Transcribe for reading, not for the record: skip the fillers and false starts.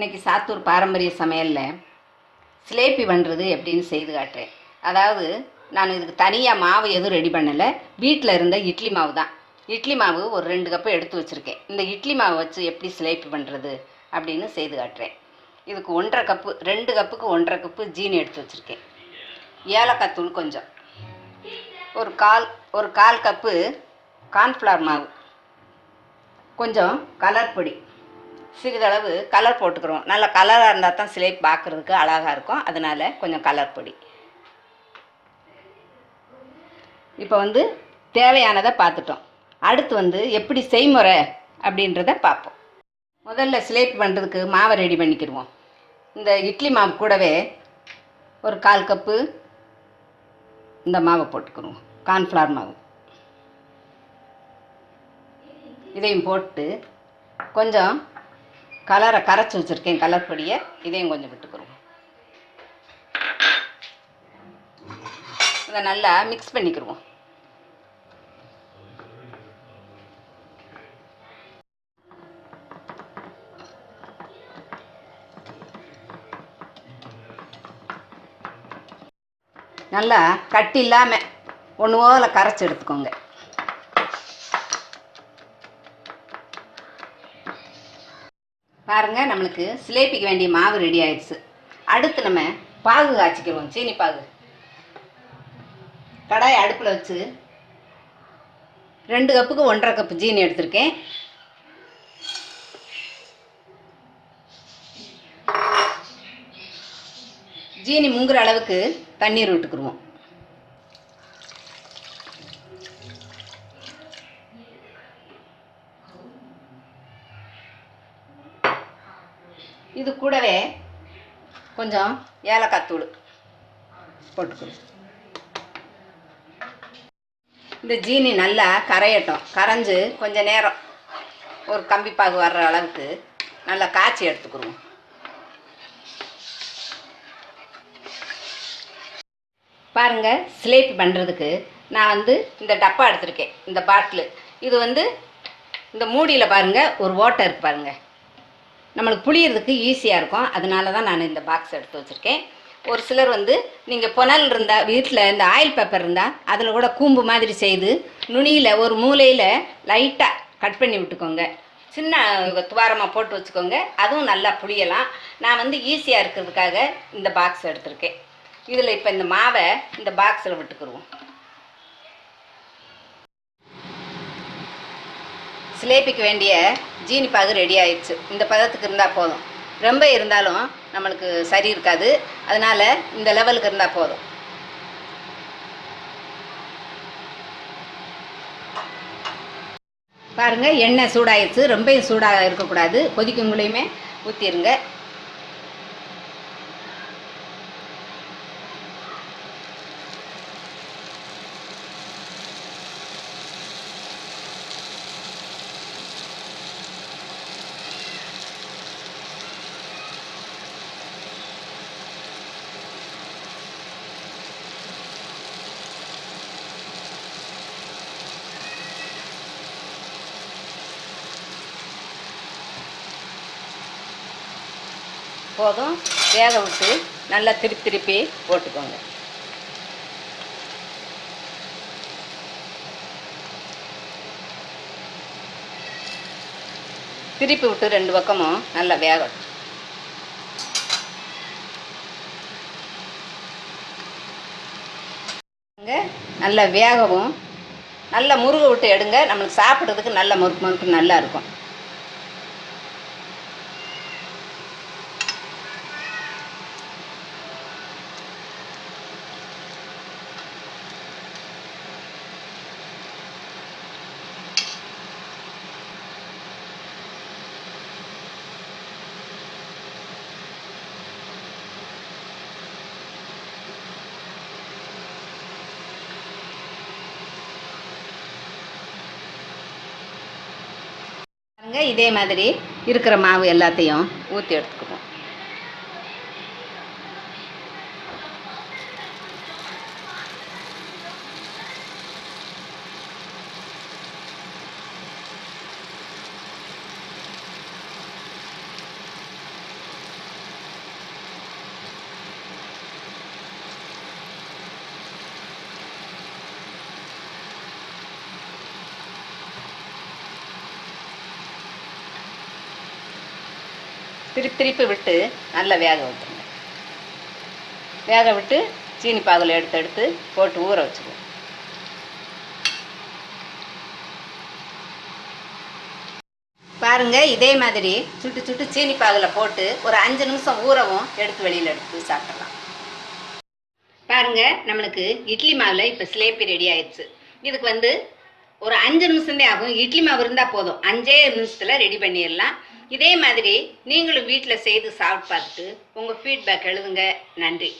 இன்றைக்கி சாத்தூர் பாரம்பரிய சமையலில் சிலேபி பண்ணுறது எப்படின்னு செய்து காட்டுறேன். அதாவது நான் இதுக்கு தனியாக மாவு எதுவும் ரெடி பண்ணலை. வீட்டில் இருந்த இட்லி மாவு தான். இட்லி மாவு ஒரு 2 கப்பு எடுத்து வச்சுருக்கேன். இந்த இட்லி மாவு வச்சு எப்படி சிலேபி பண்ணுறது அப்படின்னு செய்து காட்டுறேன். இதுக்கு 1.5 கப்பு, 2 கப்புக்கு 1.5 கப்பு ஜீனி எடுத்து வச்சுருக்கேன். ஏலக்காய் தூள் கொஞ்சம், ஒரு கால் கப்பு கார்ன்ஃப்ளவர் மாவு, கொஞ்சம் கலர் பொடி, சிறிதளவு கலர் போட்டுக்கிறோம். நல்ல கலராக இருந்தால் தான் சிலேபி பார்க்குறதுக்கு அழகாக இருக்கும். அதனால் கொஞ்சம் கலர் பொடி. இப்போ தேவையானதை பார்த்துட்டோம். அடுத்து எப்படி செய்முறை அப்படின்றத பார்ப்போம். முதல்ல சிலேபி பண்ணுறதுக்கு மாவை ரெடி பண்ணிக்கிடுவோம். இந்த இட்லி மாவு கூடவே ஒரு 1/4 கப்பு இந்த மாவை போட்டுக்கிடுவோம். கார்ன்ஃப்ளவர் மாவு இதையும் போட்டு கொஞ்சம் கலரை கரைச்சி வச்சுருக்கேன். கலர் பொடியை இதையும் கொஞ்சம் விட்டுக்கிறோம். இதை நல்லா மிக்ஸ் பண்ணிக்கிடுவோம். நல்லா கட்டி இல்லாமல் ஒன்று போல கரைச்சி எடுத்துக்கோங்க. பாருங்கள், நம்மளுக்கு சிலேபிக்கு வேண்டிய மாவு ரெடி ஆயிடுச்சு. அடுத்து நம்ம பாகு காய்ச்சிக்கிறோம். சீனி பாகு. கடாயை அடுப்பில் வச்சு 2 கப்புக்கு 1.5 கப்பு ஜீனி எடுத்திருக்கேன். ஜீனி முங்குற அளவுக்கு தண்ணீர் விட்டுக்குருவோம். இது கூடவே கொஞ்சம் ஏலக்காய் தூள் போட்டுக்கணும். இந்த ஜீனி நல்லா கரையட்டும். கரைஞ்சி கொஞ்சம் நேரம் ஒரு கம்பிப்பாகு வர்ற அளவுக்கு நல்லா காய்ச்சி எடுத்துக்கிடுவோம். பாருங்கள், சிலேபி பண்ணுறதுக்கு நான் இந்த டப்பா எடுத்திருக்கேன். இந்த பாட்டிலு இது இந்த மூடியில் பாருங்கள் ஒரு ஓட்டை இருக்குது பாருங்கள். நம்மளுக்கு புளியறதுக்கு ஈஸியாக இருக்கும். அதனால தான் நான் இந்த பாக்ஸ் எடுத்து வச்சுருக்கேன். ஒரு சிலர் நீங்கள் புனல் இருந்தால், வீட்டில் இந்த ஆயில் பேப்பர் இருந்தால் அதில் கூட கூம்பு மாதிரி செய்து நுனியில் ஒரு மூலையில் லைட்டாக கட் பண்ணி விட்டுக்கோங்க. சின்ன துவாரமாக போட்டு வச்சுக்கோங்க. அதுவும் நல்லா புளியலாம். நான் ஈஸியாக இருக்கிறதுக்காக இந்த பாக்ஸ் எடுத்திருக்கேன். இதில் இப்போ இந்த மாவை இந்த பாக்ஸில் விட்டுக்குருவோம். சிலேபிக்கு வேண்டிய ஜீனி பாகு ரெடி ஆயிடுச்சு. இந்த பதத்துக்கு இருந்தால் போதும். ரொம்ப இருந்தாலும் நம்மளுக்கு சரி இருக்காது. அதனால் இந்த லெவலுக்கு இருந்தால் போதும். பாருங்கள், எண்ணெய் சூடாயிடுச்சு. ரொம்பவும் சூடாக இருக்கக்கூடாது. கொதிக்குங்களையுமே ஊற்றிடுங்க. போதும். வேக விட்டு நல்லா திருப்பி போட்டுக்கோங்க. திருப்பி விட்டு 2 பக்கமும் நல்லா வேகட்டும். நல்லா வேகவும் நல்லா முருக விட்டு எடுங்க. நம்மளுக்கு சாப்பிட்றதுக்கு நல்ல முறுக்கு நல்லா இருக்கும். இதே மாதிரி இருக்கிற மாவு எல்லாத்தையும் ஊற்றி எடுத்துக்குவோம். திருப்பி திருப்பி விட்டு நல்லா வேக விட்டுருங்க. வேக விட்டு சீனி பாகில் எடுத்து போட்டு ஊற வச்சுக்குவோம். பாருங்கள், இதே மாதிரி சுட்டு சுட்டு சீனி பாகில் போட்டு ஒரு 5 நிமிஷம் ஊறவும் எடுத்து வெளியில் எடுத்து சாப்பிட்றலாம். பாருங்கள், நம்மளுக்கு இட்லி மாவில் இப்போ சிலேபி ரெடி ஆயிடுச்சு. இதுக்கு ஒரு 5 நிமிஷம்தான் ஆகும். இட்லி மாவு இருந்தால் போதும், 5 நிமிஷத்தில் ரெடி பண்ணிடலாம். இதே மாதிரி நீங்களும் வீட்டில் செய்து சாப்பிட்டு பார்த்துட்டு உங்கள் ஃபீட்பேக் எழுதுங்க. நன்றி.